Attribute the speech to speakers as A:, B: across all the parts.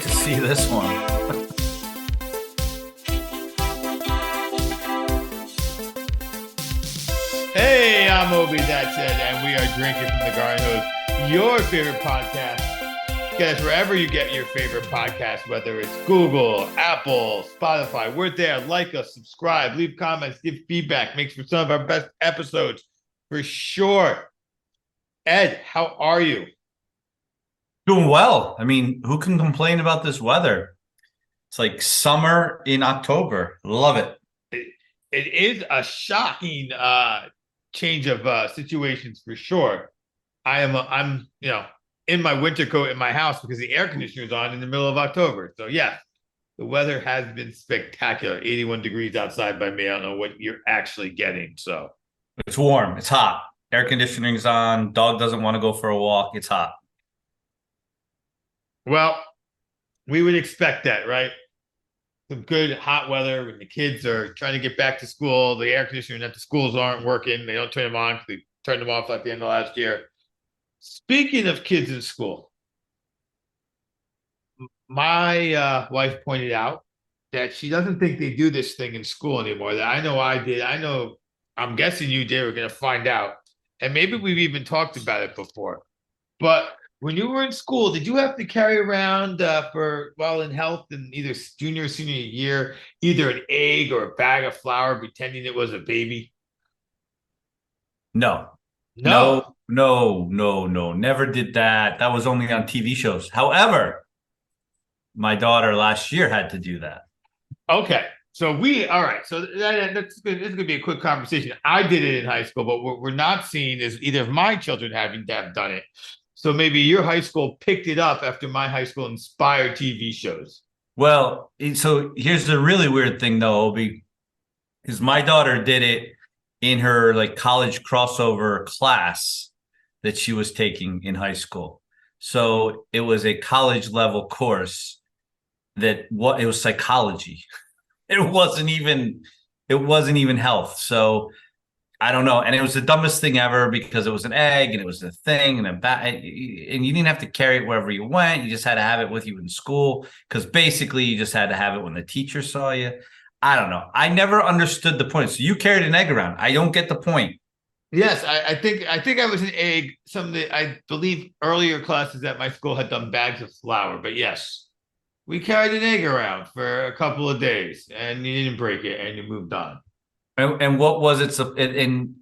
A: to see this one.
B: Hey, I'm Obi, that's it, and we are drinking from the garden hose, your favorite podcast. Get us wherever you get your favorite podcast, whether it's Google, Apple, Spotify. We're there. Like us, subscribe, leave comments, give feedback. Makes for some of our best episodes for sure. Ed, how are you?
A: Doing well. I mean, who can complain about this weather? It's like summer in October. Love it.
B: It is a shocking change of situations for sure. I'm in my winter coat in my house because the air conditioner is on in the middle of October. So yeah, the weather has been spectacular. 81 degrees outside by me. I don't know what you're actually getting. So
A: it's warm. It's hot. Air conditioning's on. Dog doesn't want to go for a walk. It's hot.
B: Well, we would expect that, right? Some good hot weather when the kids are trying to get back to school. The air conditioning at the schools aren't working. They don't turn them on because they turned them off at the end of last year. Speaking of kids in school, my wife pointed out that she doesn't think they do this thing in school anymore. That I know I did. I'm guessing you did. We're going to find out. And maybe we've even talked about it before. But when you were in school, did you have to carry around in health in either junior or senior year, either an egg or a bag of flour pretending it was a baby?
A: No. Never did that. That was only on TV shows. However, my daughter last year had to do that.
B: Okay. So all right. So that's good. This is going to be a quick conversation. I did it in high school, but what we're not seeing is either of my children having to have done it. So maybe your high school picked it up after my high school inspired TV shows.
A: Well, so here's the really weird thing, though, Obi, is my daughter did it in her like college crossover class that she was taking in high school. So it was a college level course it was psychology. It wasn't even health. So I don't know. And it was the dumbest thing ever because it was an egg and it was a thing and and you didn't have to carry it wherever you went. You just had to have it with you in school because basically you just had to have it when the teacher saw you. I don't know. I never understood the point. So you carried an egg around. I don't get the point.
B: Yes, I think I was an egg. I believe earlier classes at my school had done bags of flour, but yes, we carried an egg around for a couple of days and you didn't break it and you moved on.
A: And what was it?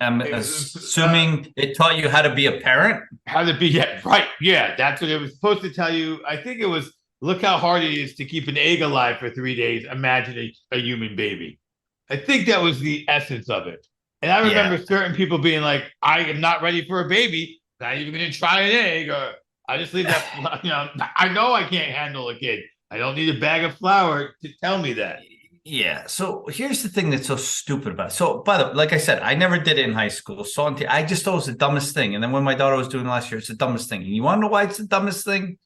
A: I'm assuming it taught you how to be a parent?
B: How to be, yeah, right. Yeah, that's what it was supposed to tell you. I think it was, look how hard it is to keep an egg alive for 3 days. Imagine a human baby. I think that was the essence of it. And I remember certain people being like, I am not ready for a baby. Not even going to try an egg. Or I just leave that, I know I can't handle a kid. I don't need a bag of flour to tell me that.
A: Yeah. So here's the thing that's so stupid about it. So, by the way, like I said, I never did it in high school. So I just thought it was the dumbest thing. And then when my daughter was doing it last year, it's the dumbest thing. And you want to know why it's the dumbest thing?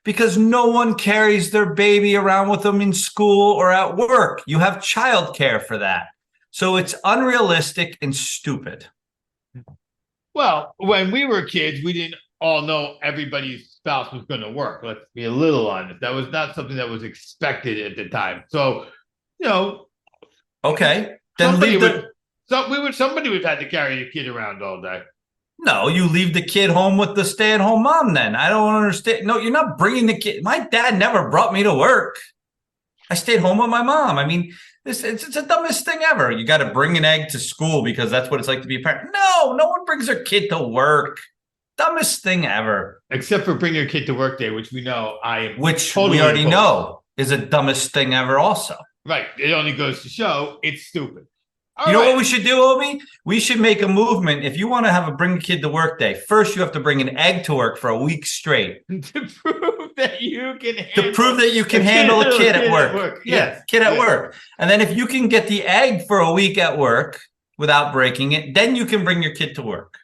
A: Because no one carries their baby around with them in school or at work. You have childcare for that. So it's unrealistic and stupid.
B: Well, when we were kids, we didn't all know everybody's spouse was going to work. Let's be a little honest. That was not something that was expected at the time. So,
A: okay, then
B: somebody would have had to carry a kid around all day.
A: No, you leave the kid home with the stay-at-home mom. Then I don't understand. No, you're not bringing the kid. My dad never brought me to work. I stayed home with my mom. I mean, it's the dumbest thing ever. You got to bring an egg to school because that's what it's like to be a parent. No one brings their kid to work. Dumbest thing ever.
B: Except for bring your kid to work day, which we know
A: which totally we already know is the dumbest thing ever also.
B: Right. It only goes to show it's stupid.
A: You know what we should do, Obi? We should make a movement. If you want to have a bring a kid to work day, first you have to bring an egg to work for a week straight.
B: To prove that you can
A: handle a kid at work.
B: Yes.
A: Kid at work. And then if you can get the egg for a week at work without breaking it, then you can bring your kid to work.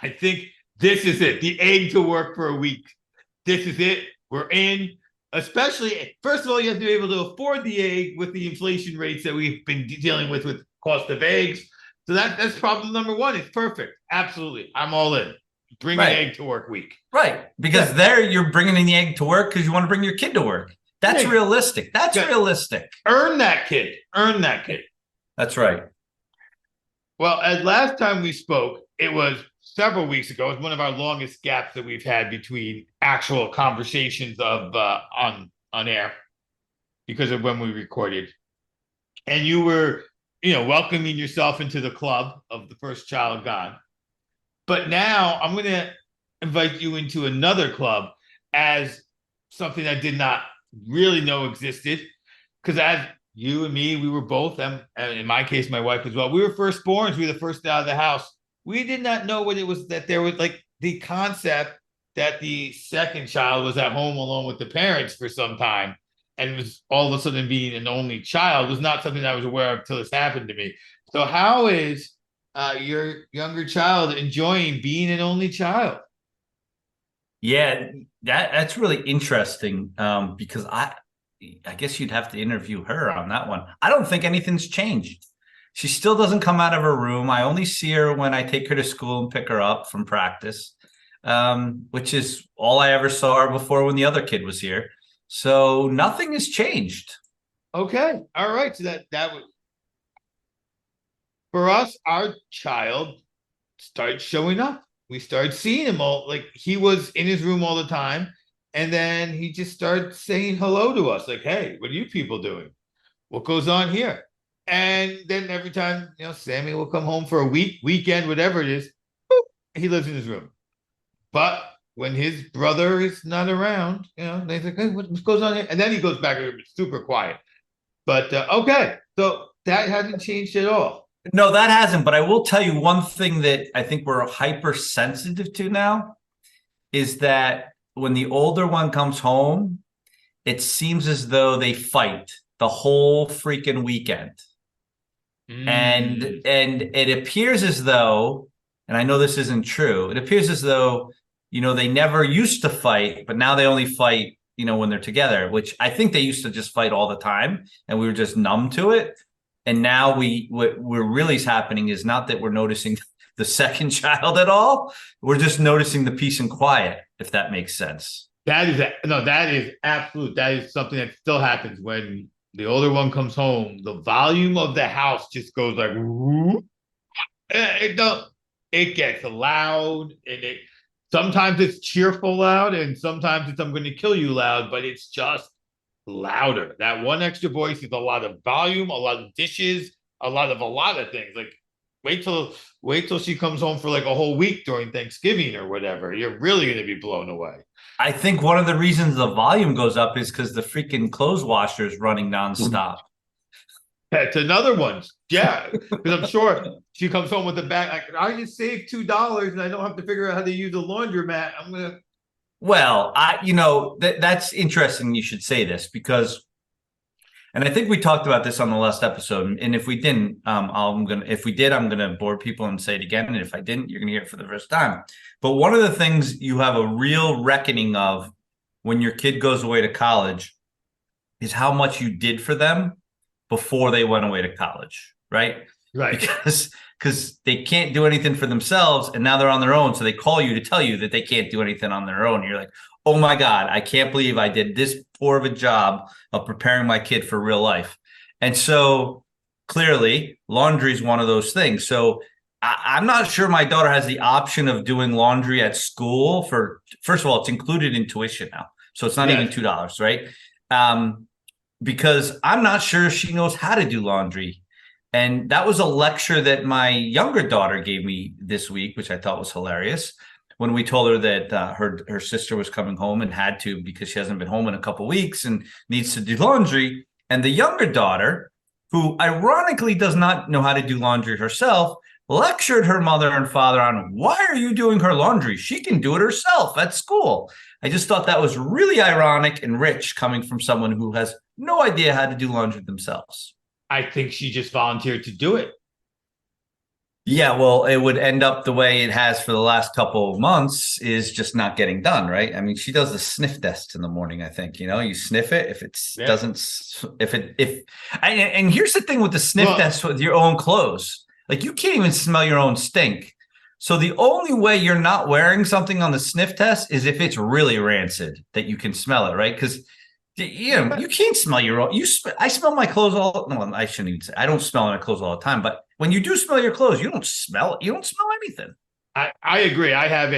B: I think this is it. The egg to work for a week. This is it. We're in. Especially, first of all, you have to be able to afford the egg with the inflation rates that we've been dealing with cost of eggs. So that's problem number one. It's perfect. Absolutely. I'm all in. bring
A: Right.
B: an egg to work week.
A: Right. Because there you're bringing in the egg to work because you want to bring your kid to work. That's
B: Yeah.
A: realistic. That's
B: Yeah.
A: realistic.
B: Earn that kid. Earn that kid.
A: That's right.
B: Well, as last time we spoke, it was several weeks ago. It was one of our longest gaps that we've had between actual conversations of on air because of when we recorded. And you were, welcoming yourself into the club of the first child gone. But now I'm going to invite you into another club as something I did not really know existed. Because as you and me, we were both, and in my case, my wife as well, we were firstborns. We were the first out of the house. We did not know what it was that there was like the concept that the second child was at home alone with the parents for some time. And it was all of a sudden being an only child was not something I was aware of until this happened to me. So how is your younger child enjoying being an only child?
A: Yeah, that's really interesting because I guess you'd have to interview her on that one. I don't think anything's changed. She still doesn't come out of her room. I only see her when I take her to school and pick her up from practice, which is all I ever saw her before when the other kid was here. So nothing has changed.
B: Okay. All right. So that was for us, our child started showing up. We started seeing him all like he was in his room all the time. And then he just started saying hello to us, like, hey, what are you people doing? What goes on here? And then every time, Sammy will come home for a weekend, whatever it is, boop, he lives in his room. But when his brother is not around, they think, hey, what goes on here? And then he goes back and it's super quiet. But okay, so that hasn't changed at all.
A: No, that hasn't. But I will tell you one thing that I think we're hypersensitive to now is that when the older one comes home, it seems as though they fight the whole freaking weekend. And it appears as though, and I know this isn't true, it appears as though, they never used to fight, but now they only fight, when they're together, which I think they used to just fight all the time and we were just numb to it. And now what really is happening is not that we're noticing the second child at all. We're just noticing the peace and quiet, if that makes sense.
B: That is absolute. That is something that still happens when the older one comes home. The volume of the house just goes like, whoop. It gets loud, and sometimes it's cheerful loud, and sometimes it's I'm going to kill you loud, but it's just louder. That one extra voice is a lot of volume, a lot of dishes, a lot of things. Like wait till she comes home for like a whole week during Thanksgiving or whatever. You're really going to be blown away.
A: I think one of the reasons the volume goes up is because the freaking clothes washer is running nonstop.
B: That's another one. Yeah, because I'm sure she comes home with a bag. Like, I just saved $2 and I don't have to figure out how to use a laundromat. I'm gonna.
A: Well, that's interesting. You should say this because, and I think we talked about this on the last episode. And if we didn't, if we did, I'm gonna bore people and say it again. And if I didn't, you're gonna hear it for the first time. But one of the things you have a real reckoning of when your kid goes away to college is how much you did for them before they went away to college, right?
B: Right.
A: Because they can't do anything for themselves and now they're on their own. So they call you to tell you that they can't do anything on their own. You're like, oh my God, I can't believe I did this poor of a job of preparing my kid for real life. And so clearly laundry is one of those things. So I'm not sure my daughter has the option of doing laundry at school first of all, it's included in tuition now. So it's not even $2, right? Because I'm not sure she knows how to do laundry. And that was a lecture that my younger daughter gave me this week, which I thought was hilarious. When we told her that her sister was coming home and had to because she hasn't been home in a couple of weeks and needs to do laundry. And the younger daughter, who ironically does not know how to do laundry herself, lectured her mother and father on why are you doing her laundry? She can do it herself at school. I just thought that was really ironic and rich coming from someone who has no idea how to do laundry themselves.
B: I think she just volunteered to do it.
A: Yeah, well, it would end up the way it has for the last couple of months is just not getting done, right? I mean, she does the sniff test in the morning, I think, you sniff it. If it doesn't, and here's the thing with the sniff test with your own clothes, like you can't even smell your own stink. So the only way you're not wearing something on the sniff test is if it's really rancid that you can smell it, right? Because you can't smell your own. I smell my clothes all. No, I shouldn't even say. I don't smell my clothes all the time. But when you do smell your clothes, you don't smell it. You don't smell anything.
B: I agree. I have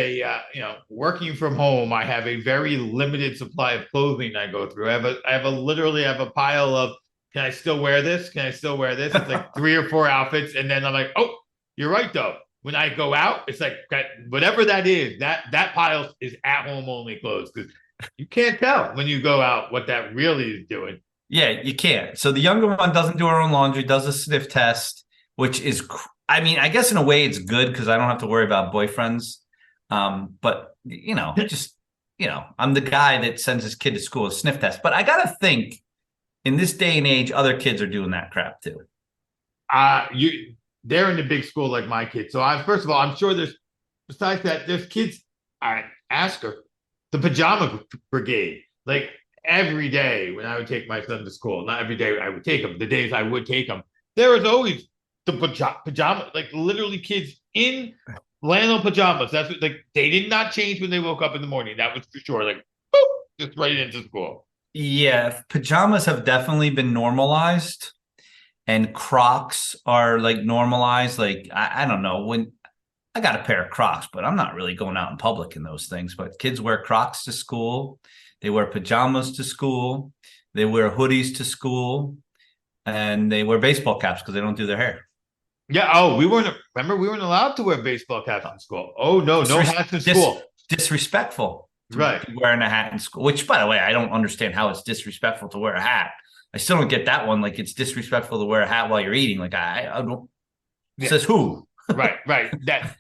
B: working from home, I have a very limited supply of clothing I go through. Literally have a pile of, can I still wear this? Can I still wear this? It's like 3 or 4 outfits. And then I'm like, oh, you're right though. When I go out, it's like whatever that is, that pile is at home only clothes, because you can't tell when you go out what that really is doing.
A: Yeah, you can't. So the younger one doesn't do her own laundry, does a sniff test, which is, I mean, I guess in a way it's good because I don't have to worry about boyfriends. But I'm the guy that sends his kid to school a sniff test. But I gotta think, in this day and age, other kids are doing that crap too.
B: They're in a big school like my kids. So first of all, I'm sure besides that, there's kids. I ask her, the pajama brigade, like every day when I would take my son to school, not every day I would take him, the days I would take him, there was always the pajama, like literally kids in flannel pajamas. That's what, like, they did not change when they woke up in the morning. That was for sure. Like, boop, just right into school.
A: Yeah, pajamas have definitely been normalized. And Crocs are like normalized. Like, I don't know, when I got a pair of Crocs, but I'm not really going out in public in those things. But kids wear Crocs to school. They wear pajamas to school. They wear hoodies to school. And they wear baseball caps because they don't do their hair.
B: Yeah. Oh, we weren't allowed to wear baseball caps in school. Oh, no hats in school.
A: Disrespectful.
B: Right.
A: Wearing a hat in school, which, by the way, I don't understand how it's disrespectful to wear a hat. I still don't get that one. Like, it's disrespectful to wear a hat while you're eating. Like, I don't.
B: Yeah.
A: Says who?
B: Right. That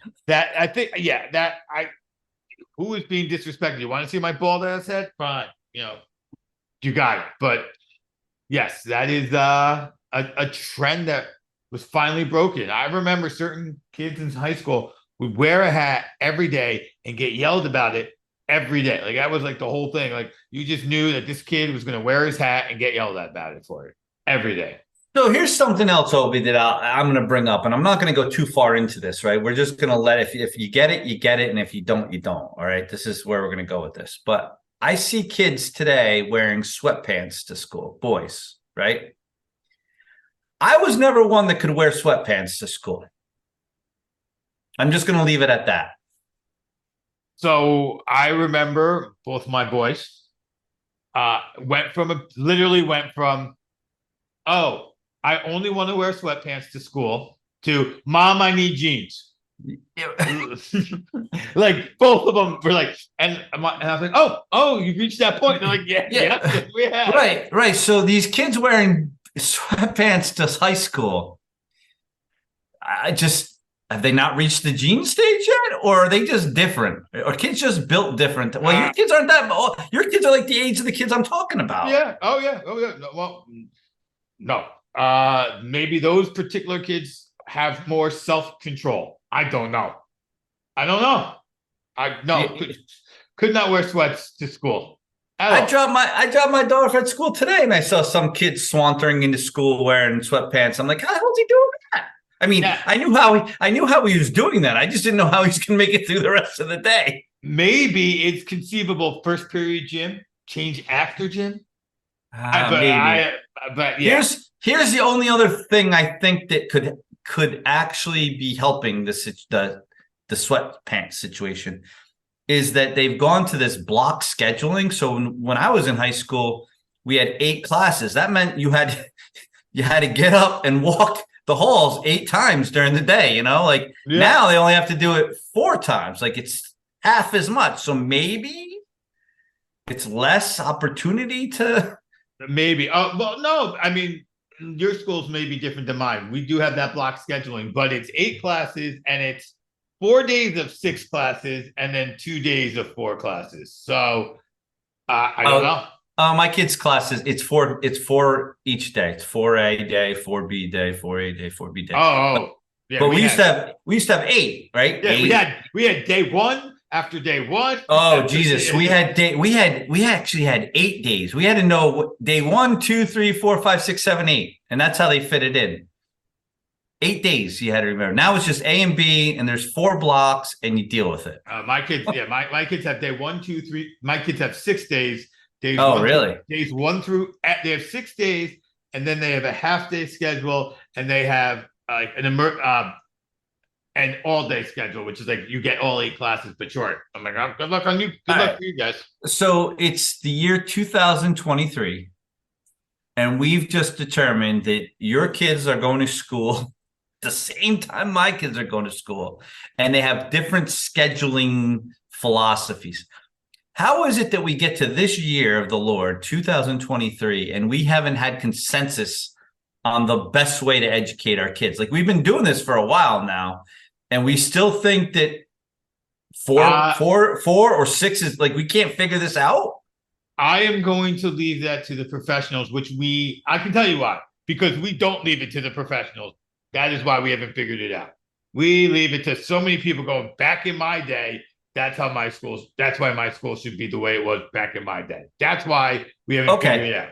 B: I think. Yeah. Who is being disrespected? You want to see my bald ass head? Fine. You got it. But yes, that is a trend that was finally broken. I remember certain kids in high school would wear a hat every day and get yelled about it every day. Like, that was like the whole thing. Like, you just knew that this kid was going to wear his hat and get yelled at about it for it every day.
A: So here's something else, Obi, that I'm going to bring up, and I'm not going to go too far into this, right? We're just going to if you get it, you get it, and if you don't, you don't. All right, this is where we're going to go with this. But I see kids today wearing sweatpants to school, boys, right? I was never one that could wear sweatpants to school. I'm just going to leave it at that.
B: So I remember both my boys went from, oh, I only want to wear sweatpants to school, to, Mom, I need jeans. Like, both of them were like, and I was like, oh, you've reached that point. And they're like, yeah, we have.
A: Right. So these kids wearing sweatpants to high school, have they not reached the gene stage yet, or are they just different? Or kids just built different? Well, your kids aren't that old. Your kids are like the age of the kids I'm talking about.
B: Yeah. Oh, yeah. Well, no. Maybe those particular kids have more self-control. I don't know. Could not wear sweats to school.
A: I dropped my daughter at school today, and I saw some kid swantering into school wearing sweatpants. I'm like, how the hell is he doing that? I mean, yeah. I knew how he was doing that. I just didn't know how he's going to make it through the rest of the day.
B: Maybe it's conceivable first period gym, change after gym. But yeah.
A: Here's the only other thing I think that could actually be helping the sweatpants situation is that they've gone to this block scheduling. So when I was in high school, we had 8 classes. That meant you had to get up and walk the halls 8 times during the day. Like, now they only have to do it 4 times. Like, it's half as much. So maybe it's less opportunity to.
B: Maybe. Well, no, I mean, your schools may be different than mine. We do have that block scheduling, but it's 8 classes and it's 4 days of 6 classes and then 2 days of 4 classes. So I don't know.
A: My kids' classes, it's 4 each day. It's 4A day, 4B day, 4A day, 4B day.
B: Oh, yeah.
A: But we used to have 8, right?
B: Yeah, 8. we had day 1. After day 1.
A: Oh, Jesus. We actually had 8 days. We had to know day 1, 2, 3, 4, 5, 6, 7, 8. And that's how they fit it in. 8 days you had to remember. Now it's just A and B, and there's 4 blocks, and you deal with it.
B: My kids, yeah, my kids have day 1, 2, 3. My kids have 6 days. Days
A: Oh,
B: one
A: really?
B: days 1 through they have 6 days, and then they have a half day schedule, and they have like an all day schedule, which is like you get all 8 classes but short. I'm like, oh, good luck on you. Good luck for you guys.
A: So it's the year 2023, and we've just determined that your kids are going to school the same time my kids are going to school, and they have different scheduling philosophies. How is it that we get to this year of the Lord, 2023, and we haven't had consensus on the best way to educate our kids? Like, we've been doing this for a while now, and we still think that four or 6 is like, we can't figure this out.
B: I am going to leave that to the professionals, I can tell you why, because we don't leave it to the professionals. That is why we haven't figured it out. We leave it to so many people going, back in my day, that's why my school should be the way it was back in my day. That's why we haven't figured it out.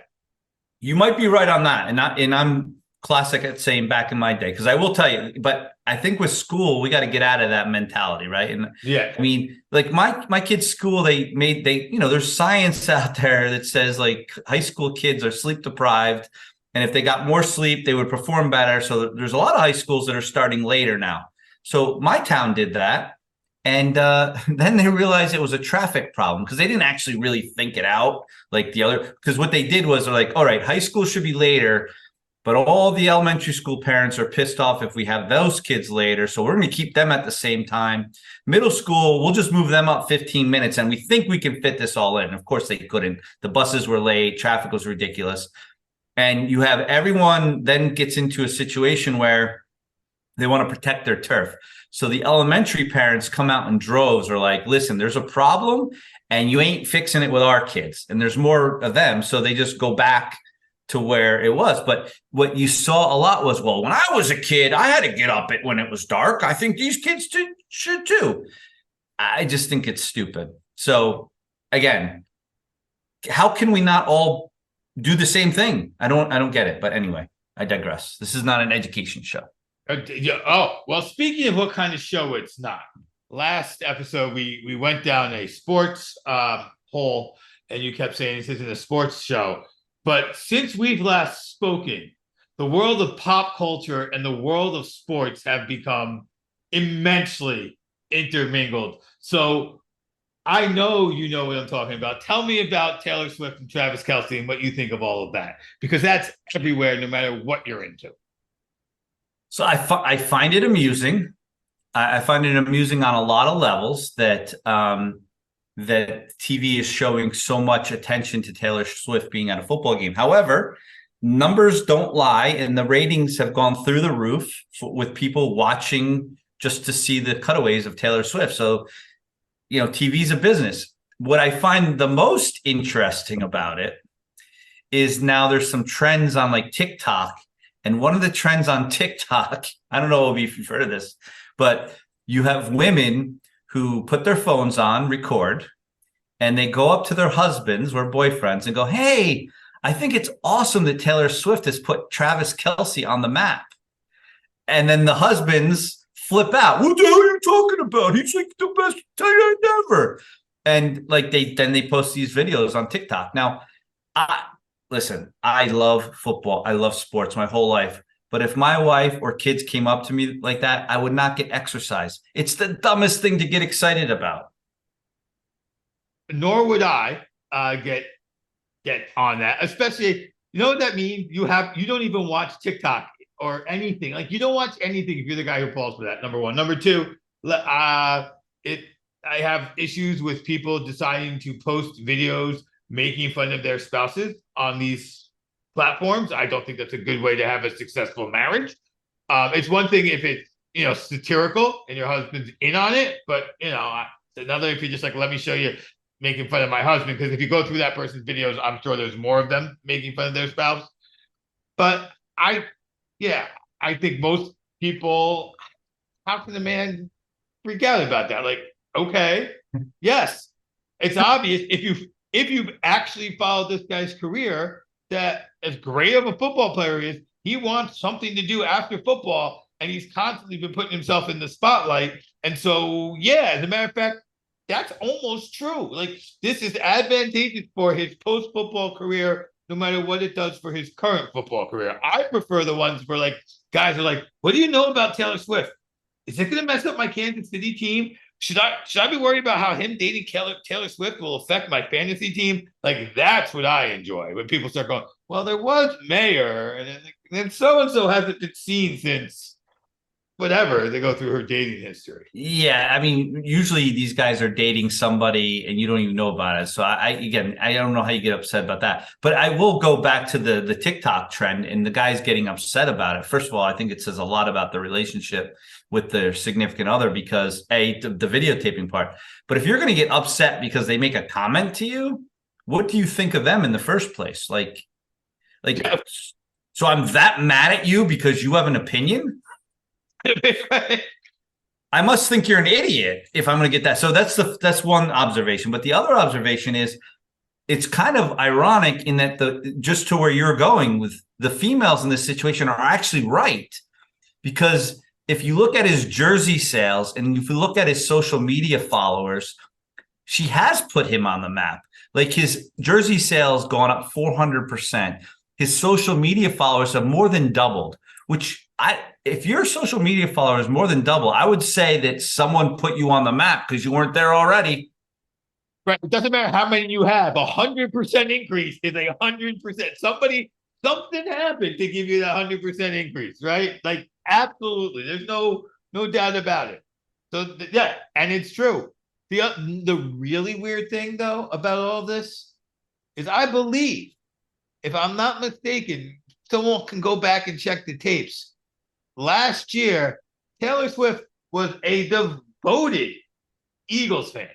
A: You might be right on that. And I'm classic at saying back in my day, because I will tell you, but I think with school, we got to get out of that mentality, right? And
B: yeah,
A: I mean, like my kids' school, there's science out there that says like high school kids are sleep deprived, and if they got more sleep, they would perform better. So there's a lot of high schools that are starting later now. So my town did that. And then they realized it was a traffic problem, because they didn't actually really think it out like the other. Because what they did was they're like, all right, high school should be later, but all the elementary school parents are pissed off if we have those kids later. So we're going to keep them at the same time. Middle school, we'll just move them up 15 minutes, and we think we can fit this all in. Of course, they couldn't. The buses were late. Traffic was ridiculous. And you have everyone then gets into a situation where they want to protect their turf. So the elementary parents come out in droves, are like, listen, there's a problem and you ain't fixing it with our kids. And there's more of them. So they just go back to where it was. But what you saw a lot was, well, when I was a kid, I had to get up when it was dark. I think these kids should too. I just think it's stupid. So again, how can we not all do the same thing? I don't get it. But anyway, I digress. This is not an education show.
B: Oh, well, speaking of what kind of show it's not, last episode we went down a sports hole, and you kept saying this isn't a sports show. But since we've last spoken, the world of pop culture and the world of sports have become immensely intermingled. So I know you know what I'm talking about. Tell me about Taylor Swift and Travis Kelce and what you think of all of that, because that's everywhere, no matter what you're into.
A: So I find it amusing. I find it amusing on a lot of levels that that TV is showing so much attention to Taylor Swift being at a football game. However, numbers don't lie, and the ratings have gone through the roof with people watching just to see the cutaways of Taylor Swift. So, TV is a business. What I find the most interesting about it is now there's some trends on like TikTok. And one of the trends on TikTok, I don't know if you've heard of this, but you have women who put their phones on, record, and they go up to their husbands or boyfriends and go, hey, I think it's awesome that Taylor Swift has put Travis Kelce on the map. And then the husbands flip out. What the hell are you talking about? He's like the best tight end ever. And like they post these videos on TikTok. Now, listen, I love football. I love sports my whole life. But if my wife or kids came up to me like that, I would not get exercise. It's the dumbest thing to get excited about.
B: Nor would I get on that, especially, you know what that means? You don't even watch TikTok or anything. Like, you don't watch anything if you're the guy who falls for that, number one. Number two, I have issues with people deciding to post videos making fun of their spouses on these platforms. I don't think that's a good way to have a successful marriage. It's one thing if it's, satirical and your husband's in on it, but, it's another if you're just like, let me show you making fun of my husband, because if you go through that person's videos, I'm sure there's more of them making fun of their spouse. But I think most people, how can a man freak out about that? Like, okay, yes, it's obvious if you've actually followed this guy's career, that as great of a football player he is, he wants something to do after football and he's constantly been putting himself in the spotlight. And so, yeah, as a matter of fact, that's almost true. Like, this is advantageous for his post-football career, no matter what it does for his current football career. I prefer the ones where, like, guys are like, what do you know about Taylor Swift? Is it going to mess up my Kansas City team? Should I be worried about how him dating Taylor Swift will affect my fantasy team? Like, that's what I enjoy when people start going, well, there was Mayor, and then so-and-so hasn't been seen since whatever. They go through her dating history.
A: Yeah, I mean, usually these guys are dating somebody and you don't even know about it. So I don't know how you get upset about that. But I will go back to the TikTok trend and the guys getting upset about it. First of all, I think it says a lot about the relationship with their significant other because the videotaping part. But if you're going to get upset because they make a comment to you, what do you think of them in the first place? Like,
B: Yeah.
A: so I'm that mad at you because you have an opinion? I must think you're an idiot if I'm going to get that. So that's one observation. But the other observation is it's kind of ironic in that just to where you're going with the females in this situation are actually right. Because if you look at his jersey sales and if you look at his social media followers, she has put him on the map. Like his jersey sales gone up 400%. His social media followers have more than doubled, which if your social media followers more than double, I would say that someone put you on the map because you weren't there already.
B: Right. It doesn't matter how many you have. 100% increase is 100%. Something happened to give you that 100% increase, right? Like, absolutely. There's no doubt about it. So yeah, and it's true. The really weird thing though about all this is I believe, if I'm not mistaken, someone can go back and check the tapes. Last year, Taylor Swift was a devoted Eagles fan.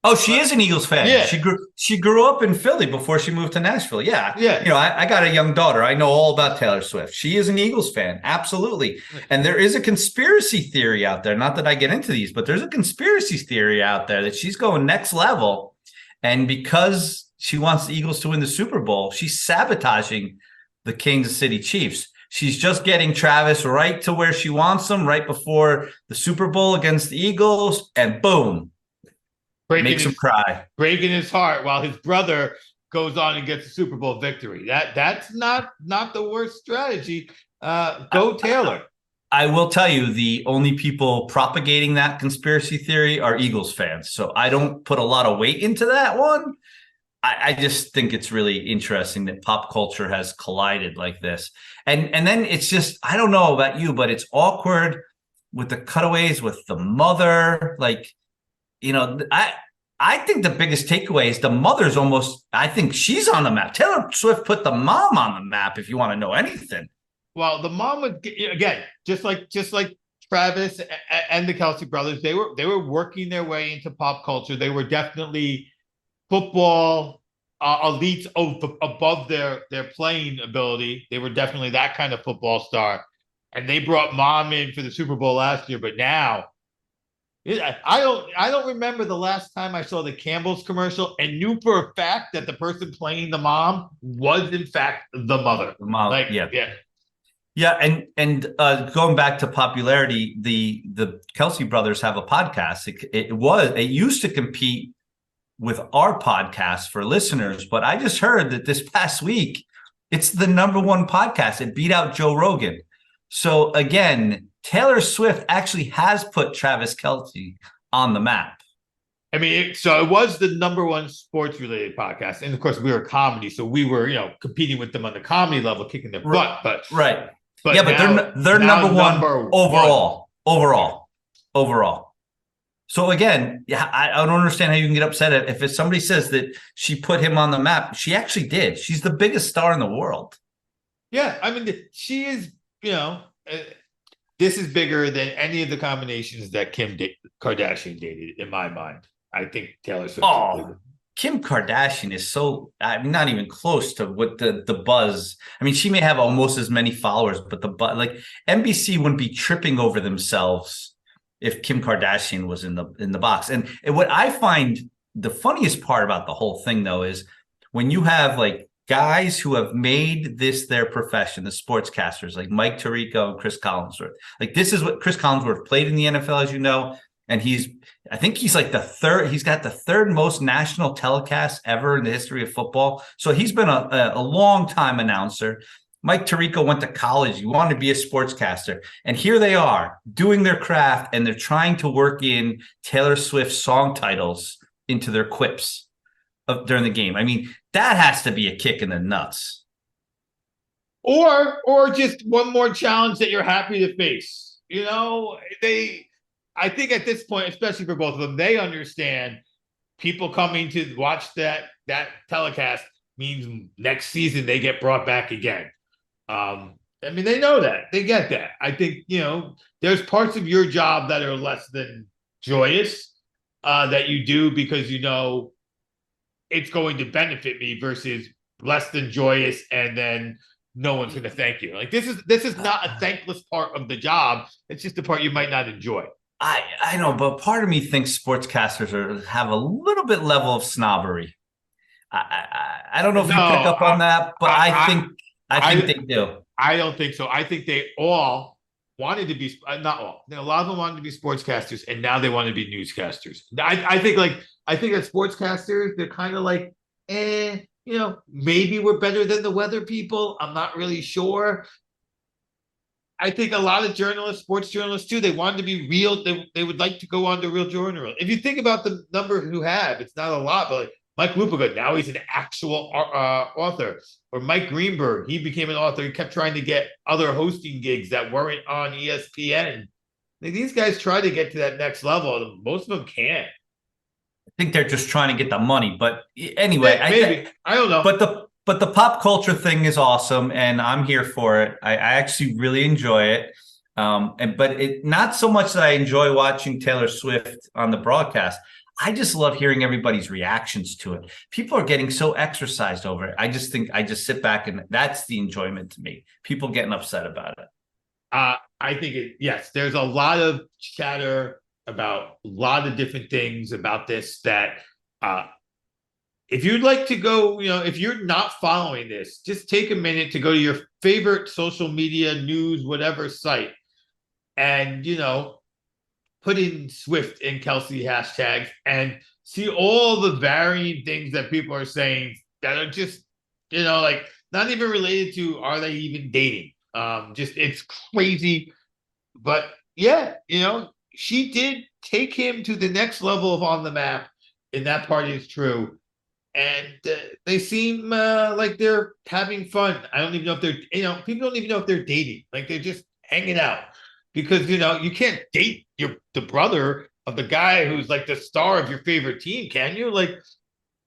A: Oh, she is an Eagles fan.
B: Yeah.
A: She grew up in Philly before she moved to Nashville. Yeah.
B: Yeah.
A: You know, I got a young daughter. I know all about Taylor Swift. She is an Eagles fan. Absolutely. And there is a conspiracy theory out there. Not that I get into these, but there's a conspiracy theory out there that she's going next level. And because she wants the Eagles to win the Super Bowl, she's sabotaging the Kansas City Chiefs. She's just getting Travis right to where she wants him right before the Super Bowl against the Eagles. And boom. Makes him cry,
B: breaking his heart while his brother goes on and gets a Super Bowl victory. That's not the worst strategy. Go Taylor.
A: I will tell you, the only people propagating that conspiracy theory are Eagles fans. So I don't put a lot of weight into that one. I just think it's really interesting that pop culture has collided like this. And then it's just, I don't know about you, but it's awkward with the cutaways with the mother. Like, you know, I think the biggest takeaway is the mother's almost, I think she's on the map. Taylor Swift put the mom on the map, if you want to know anything.
B: Well, the mom would, again, just like Travis and the Kelce brothers, they were working their way into pop culture. They were definitely football elites above their playing ability. They were definitely that kind of football star. And they brought mom in for the Super Bowl last year, but now I don't remember the last time I saw the Campbell's commercial and knew for a fact that the person playing the mom was in fact the mother.
A: The mom,
B: like,
A: yeah. And going back to popularity, the Kelce brothers have a podcast. It used to compete with our podcast for listeners, but I just heard that this past week it's the #1 podcast. It beat out Joe Rogan. So again, Taylor Swift actually has put Travis Kelce on the map.
B: I mean, so it was the #1 sports related podcast. And of course we were comedy. So we were, competing with them on the comedy level, kicking their butt, but
A: right.
B: But
A: yeah, but they're #1 overall. So again, I don't understand how you can get upset if somebody says that she put him on the map. She actually did. She's the biggest star in the world.
B: Yeah. I mean, she is, this is bigger than any of the combinations that Kim Kardashian dated, in my mind. I think Taylor Swift.
A: Oh, Kim Kardashian is not even close to what the buzz. I mean, she may have almost as many followers, but like NBC wouldn't be tripping over themselves if Kim Kardashian was in the box. And what I find the funniest part about the whole thing, though, is when you have like guys who have made this their profession, the sportscasters like Mike Tirico and Chris Collinsworth. Like this is what Chris Collinsworth played in the NFL, as you know, and I think he's like he's got the third most national telecast ever in the history of football. So he's been a long time announcer. Mike Tirico went to college. He wanted to be a sportscaster. And here they are doing their craft, and they're trying to work in Taylor Swift song titles into their quips during the game. I mean, that has to be a kick in the nuts.
B: Or just one more challenge that you're happy to face. You know, I think at this point, especially for both of them, they understand people coming to watch that telecast means next season they get brought back again. I mean, they know that. They get that. I think, you know, there's parts of your job that are less than joyous that you do because you know it's going to benefit me versus less than joyous and then no one's going to thank you. Like this is not a thankless part of the job. It's just the part you might not enjoy.
A: I know, but part of me thinks sportscasters have a little bit level of snobbery. I don't know if you pick up on that, but I think they do.
B: I don't think so. I think they all wanted to be, not all. A lot of them wanted to be sportscasters, and now they want to be newscasters. I think that sportscasters, they're kind of like, you know, maybe we're better than the weather people. I'm not really sure. I think a lot of journalists, sports journalists too, they wanted to be real. They would like to go on to real journalism. If you think about the number who have, it's not a lot, but like Mike Lupica, now he's an actual author. Or Mike Greenberg, he became an author. He kept trying to get other hosting gigs that weren't on ESPN. These guys try to get to that next level. Most of them can't.
A: I think they're just trying to get the money. But anyway,
B: maybe. I don't know.
A: But the pop culture thing is awesome, and I'm here for it. I actually really enjoy it. But not so much that I enjoy watching Taylor Swift on the broadcast. I just love hearing everybody's reactions to it. People are getting so exercised over it. I just sit back, and that's the enjoyment to me. People getting upset about it.
B: I think yes, there's a lot of chatter about a lot of different things about this that if you'd like to go, you know, if you're not following this, just take a minute to go to your favorite social media, news, whatever site, and, you know, put in Swift and Kelce hashtags and see all the varying things that people are saying that are just, you know, like not even related to, are they even dating? Just, it's crazy. But yeah, you know, she did take him to the next level of on the map, and that part is true. And they seem like they're having fun. I don't even know if they're, you know, people don't even know if they're dating. Like they're just hanging out. Because, you know, you can't date the brother of the guy who's like the star of your favorite team, can you? Like,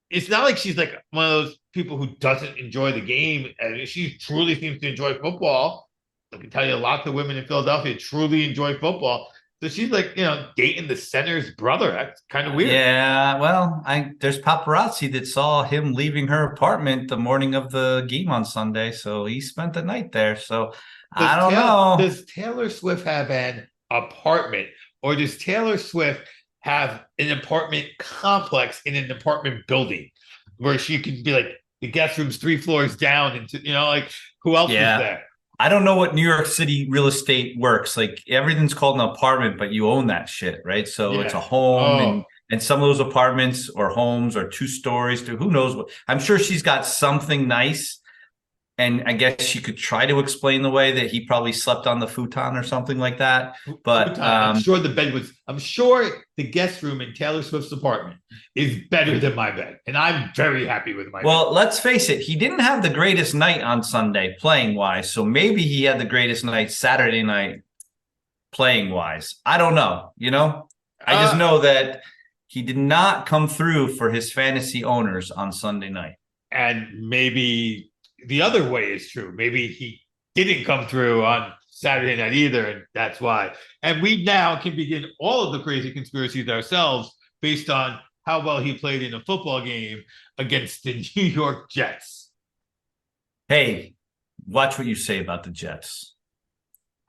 B: it's not like she's like one of those people who doesn't enjoy the game. And she truly seems to enjoy football. I can tell you lots of women in Philadelphia truly enjoy football. So she's like, you know, dating the center's brother. That's kind of weird.
A: Yeah, well, there's paparazzi that saw him leaving her apartment the morning of the game on Sunday. So he spent the night there. So I don't know.
B: Does Taylor Swift have an apartment, or does Taylor Swift have an apartment complex in an apartment building where she can be like, the guest room's 3 floors down, and you know, like who else is there?
A: I don't know what New York City real estate works. Like everything's called an apartment, but you own that shit, right? So it's a home, and some of those apartments or homes are 2 stories to who knows what. I'm sure she's got something nice. And I guess she could try to explain the way that he probably slept on the futon or something like that. But
B: I'm sure I'm sure the guest room in Taylor Swift's apartment is better than my bed. And I'm very happy with my bed.
A: Well, let's face it. He didn't have the greatest night on Sunday playing wise. So maybe he had the greatest night Saturday night playing wise. I don't know. You know, I just know that he did not come through for his fantasy owners on Sunday night.
B: And maybe the other way is true. Maybe he didn't come through on Saturday night either, and that's why. And we now can begin all of the crazy conspiracies ourselves based on how well he played in a football game against the New York Jets.
A: Hey, watch what you say about the Jets.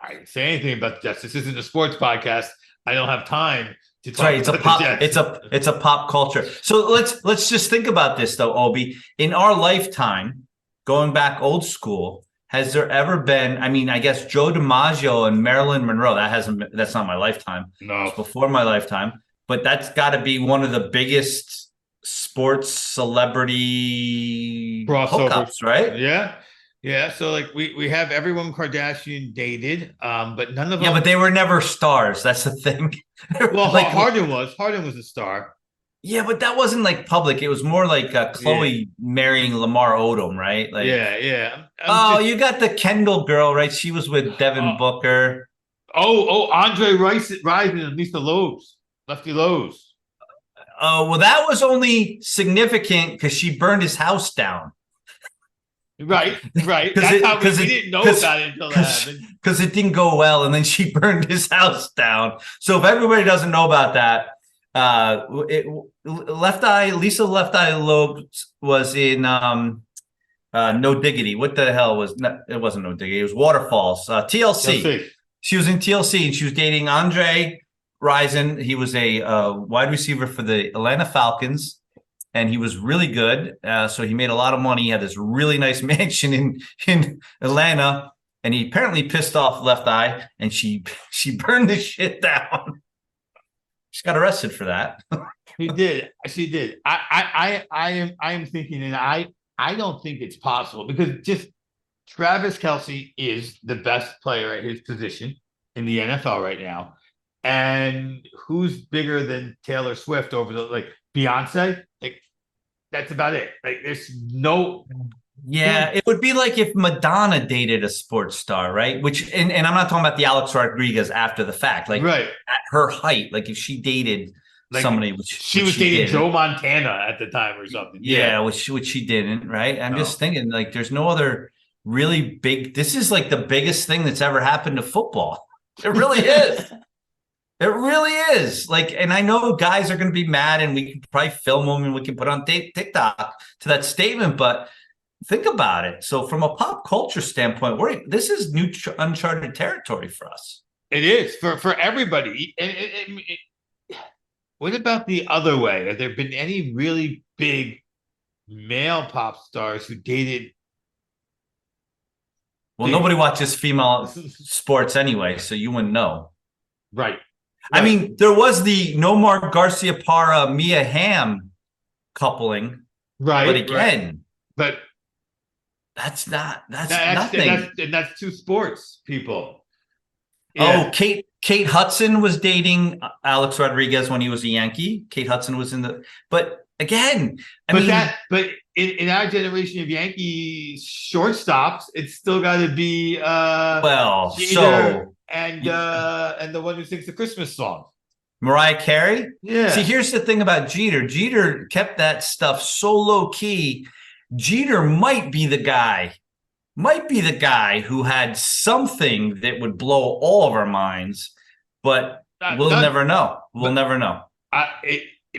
B: I didn't say anything about the Jets. This isn't a sports podcast. I don't have time to talk
A: about the Jets. It's a pop culture. So let's just think about this though, Obi. In our lifetime, going back old school, has there ever been? I mean, I guess Joe DiMaggio and Marilyn Monroe. That's not my lifetime.
B: No.
A: It's before my lifetime, but that's got to be one of the biggest sports celebrity
B: Crossover.
A: hookups, right?
B: Yeah. Yeah. So like we have everyone Kardashian dated, but none of them.
A: Yeah, but they were never stars. That's the thing.
B: Well,
A: like,
B: Harden was. Harden was a star.
A: Yeah, but that wasn't like public. It was more like Chloe marrying Lamar Odom, right? Like,
B: yeah.
A: You got the Kendall girl, right? She was with Devin Booker.
B: Andre Rison and Lisa Loebs, Lefty Loebs.
A: Oh, well, that was only significant because she burned his house down.
B: Right. That's how we didn't know about it until that happened.
A: Because it didn't go well, and then she burned his house down. So if everybody doesn't know about that, Lisa Left Eye Loeb was in No Diggity. What the hell was it? Wasn't No Diggity. It was Waterfalls. TLC. She was in TLC, and she was dating Andre Rison. He was a wide receiver for the Atlanta Falcons, and he was really good. So he made a lot of money. He had this really nice mansion in Atlanta, and he apparently pissed off Left Eye, and she burned this shit down. She got arrested for that.
B: She did. I am thinking, and I don't think it's possible because just Travis Kelce is the best player at his position in the NFL right now. And who's bigger than Taylor Swift over Beyonce? Like, that's about it. Like, there's no.
A: Yeah, it would be like if Madonna dated a sports star, right? Which, and I'm not talking about the Alex Rodriguez after the fact, like at her height, like if she dated somebody, which
B: she was dating Joe Montana at the time or something.
A: Yeah, which she didn't, right? I'm just thinking, like, there's no other really big. This is like the biggest thing that's ever happened to football. It really is. It really is. Like, and I know guys are going to be mad, and we can probably film them and we can put on TikTok to that statement, but. Think about it. So from a pop culture standpoint, this is new uncharted territory for us.
B: It is for everybody. What about the other way? Have there been any really big male pop stars who dated?
A: Well, nobody watches female sports anyway, so you wouldn't know.
B: Right.
A: I mean, there was the Nomar Garcia Parra Mia Hamm coupling.
B: Right.
A: But again, that's nothing.
B: That's two sports people.
A: Yeah. Oh, Kate Hudson was dating Alex Rodriguez when he was a Yankee. Kate Hudson was but again,
B: but in our generation of Yankee shortstops, it's still got to be Jeter and the one who sings the Christmas song.
A: Mariah Carey.
B: Yeah.
A: See, here's the thing about Jeter. Jeter kept that stuff so low key. Jeter might be the guy who had something that would blow all of our minds, but we'll never know. We'll never know.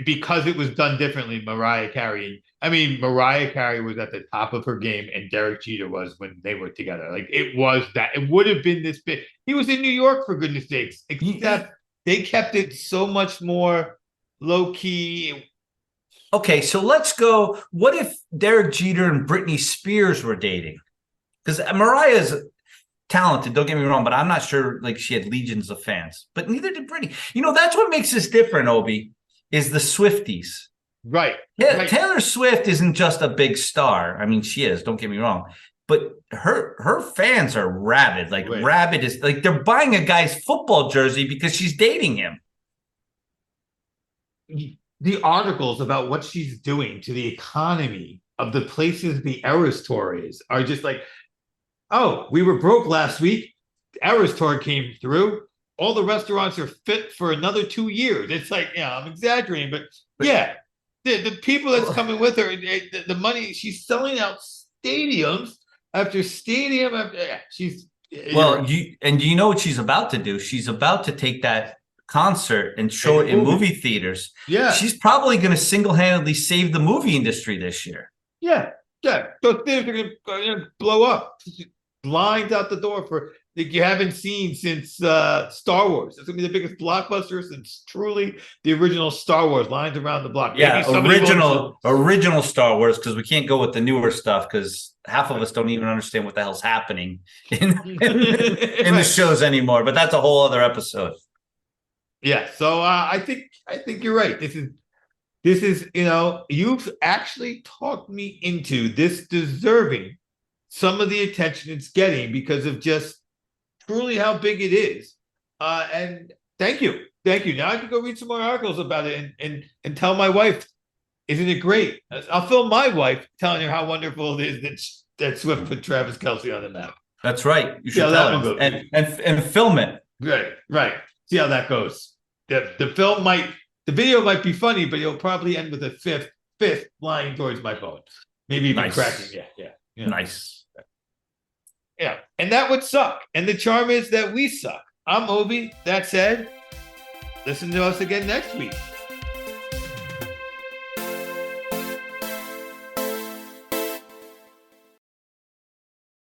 B: Because it was done differently, Mariah Carey. I mean, Mariah Carey was at the top of her game, and Derek Jeter was when they were together. Like, it was that. It would have been this big. He was in New York, for goodness sakes. Except they kept it so much more low key.
A: Okay, so let's go. What if Derek Jeter and Britney Spears were dating? Because Mariah's talented, don't get me wrong, but I'm not sure like she had legions of fans. But neither did Britney. You know, that's what makes this different, Obi, is the Swifties.
B: Right.
A: Taylor Swift isn't just a big star. I mean, she is, don't get me wrong. But her fans are rabid. Like, rabid is like they're buying a guy's football jersey because she's dating him.
B: The articles about what she's doing to the economy of the places the Eras Tour is are just like, oh, we were broke last week. The Eras Tour came through. All the restaurants are fit for another 2 years. It's like, I'm exaggerating, but yeah, the people that's coming with her, the money, she's selling out stadiums after stadium. She's
A: well, do you know what she's about to do? She's about to take that concert and show it in movie theaters.
B: Yeah.
A: She's probably going to single-handedly save the movie industry this year.
B: Yeah. Those theaters are going to blow up. Lines out the door for like you haven't seen since Star Wars. It's gonna be the biggest blockbuster since truly the original Star Wars. Lines around the block.
A: Yeah,
B: Maybe somebody
A: original Star Wars, because we can't go with the newer stuff because half of us don't even understand what the hell's happening in the
B: Right.
A: shows anymore. But that's a whole other episode.
B: Yeah, so I think you're right. This is you've actually talked me into this deserving some of the attention it's getting because of just truly how big it is. And thank you. Now I can go read some more articles about it and tell my wife, isn't it great? I'll film my wife telling her how wonderful it is that Swift put Travis Kelce on the map.
A: That's right. You should
B: that
A: tell
B: one
A: her
B: goes.
A: and film it.
B: Right. See how that goes. The video might be funny, but it'll probably end with a fifth flying towards my phone. Maybe even cracking. Yeah.
A: Nice.
B: Yeah, and that would suck. And the charm is that we suck. I'm Obi. That said, listen to us again next week.